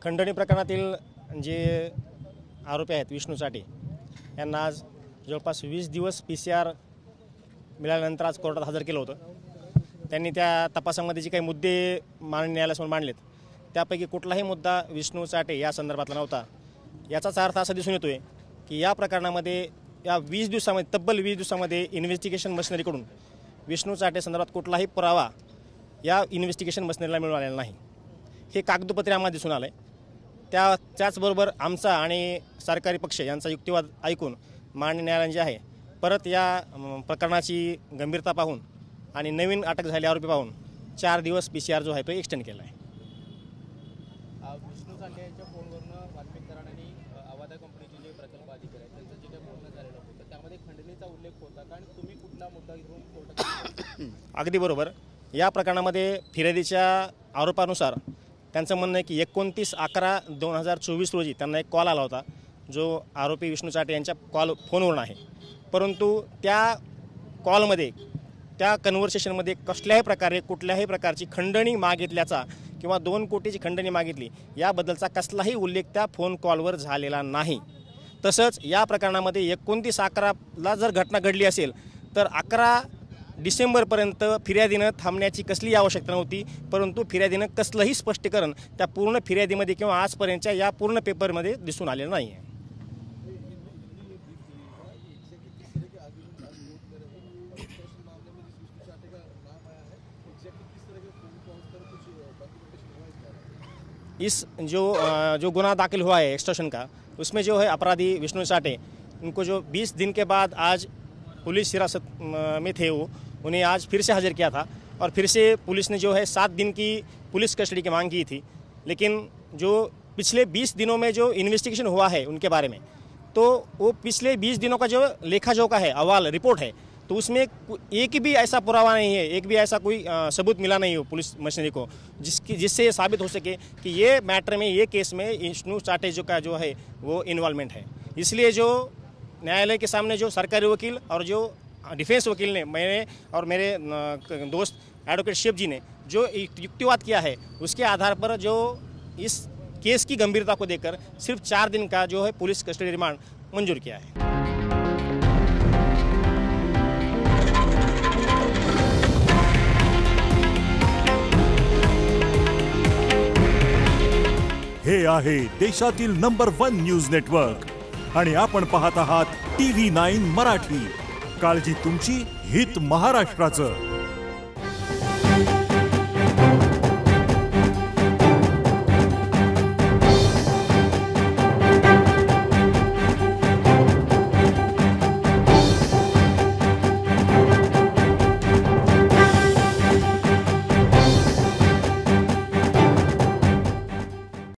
खंडणी प्रकरणातील जे आरोपी आहेत विष्णू चाटे यांना आज जवळपास 20 दिवस PCR मिळाल्यानंतर आज कोर्टात हजर केलं होतं। त्यांनी त्या तपासामध्ये जे काही मुद्दे माननीय न्यायालयासमोर मांडलेत त्यापैकी कुठलाही मुद्दा विष्णू चाटे या संदर्भातला नव्हता। याचाच अर्थ असा दिसून येतोय की या प्रकरणामध्ये या 20 दिवसामध्ये तब्बल 20 दिवसामध्ये इन्व्हेस्टिगेशन मशिनरीकडून विष्णू चाटे संदर्भात कुठलाही पुरावा या इन्व्हेस्टिगेशन मशिनरीला मिळून आलेला नाही। हे कागदोपत्री आम्हाला दिसून आलं आहे। त्याचबरोबर आमचा आणि सरकारी पक्ष यांचा युक्तिवाद ऐकून माननीय न्यायालयाने जे आहे परत या प्रकरणाची गंभीरता पाहून आणि नवीन अटक झालेले आरोपी पाहून 4 दिवस PCR जो आहे तो एक्सटेंड केला आहे। विष्णू चाटे यांच्या फोनवरून वाल्मिक कराड आणि आवादा कंपनीचे जे प्रकल्प अधिकारी आहेत त्यांचं जे काही बोलणं झालेलं होतं त्यामध्ये खंडणीचा उल्लेख होता कारण तुम्ही कुठला मुद्दा घेऊन कोर्टात अगदी बरोबर। या प्रकरणामध्ये फिर्यादीच्या आरोपानुसार त्यांचं म्हणणं आहे की 29/11/2024 रोजी त्यांना एक कॉल आला होता जो आरोपी विष्णू चाटे यांच्या फोनवरून आहे। परंतु त्या कॉलमध्ये त्या कन्व्हर्सेशनमध्ये कुठल्याही प्रकारची खंडणी मागितल्याचा किंवा 2 कोटीची खंडणी मागितली याबद्दलचा कसलाही उल्लेख त्या फोन कॉलवर झालेला नाही। तसंच या प्रकरणामध्ये 29/11ला जर घटना घडली असेल तर 11 डिसेंबरपर्यंत फिर्यादीनं थांबण्याची कसली आवश्यकता नव्हती, परंतु फिर्यादीनं कसलंही स्पष्टीकरण त्या पूर्ण फिर्यादीमध्ये किंवा आजपर्यंतच्या या पूर्ण पेपरमध्ये दिसून आलेलं नाही आहे। इस जो गुनाह दाखिल हुआ है एक्सटॉर्शन का, उसमें जो है अपराधी विष्णु चाटे उनको जो 20 दिन के बाद आज पुलिस हिरासत में थे वो उन्हें आज फिर से हाजिर किया था और फिर से पुलिस ने जो है 7 दिन की पुलिस कस्टडी की मांग की थी। लेकिन जो पिछले 20 दिनों में जो इन्वेस्टिगेशन हुआ है उनके बारे में, तो वो पिछले 20 दिनों का जो लेखा जोखा है अहवाल रिपोर्ट है, तो उसमें एक भी ऐसा पुरावा नहीं है, एक भी ऐसा कोई सबूत मिला नहीं हो पुलिस मशीनरी को जिससे ये साबित हो सके कि ये मैटर में ये केस में विष्णु चाटे जो है वो इन्वॉल्वमेंट है। इसलिए जो न्यायालय के सामने जो सरकारी वकील और जो डिफेंस वकील ने, मैंने और मेरे दोस्त एडवोकेट शिव जी ने जो युक्तिवाद किया है उसके आधार पर जो इस केस की गंभीरता को देखकर सिर्फ 4 दिन का जो है पुलिस कस्टडी रिमांड मंजूर किया है। हे आहे देशातील नंबर 1 न्यूज नेटवर्क आणि आपण पाहत आहात TV9 मराठी। काळजी तुमची, हित महाराष्ट्राचं।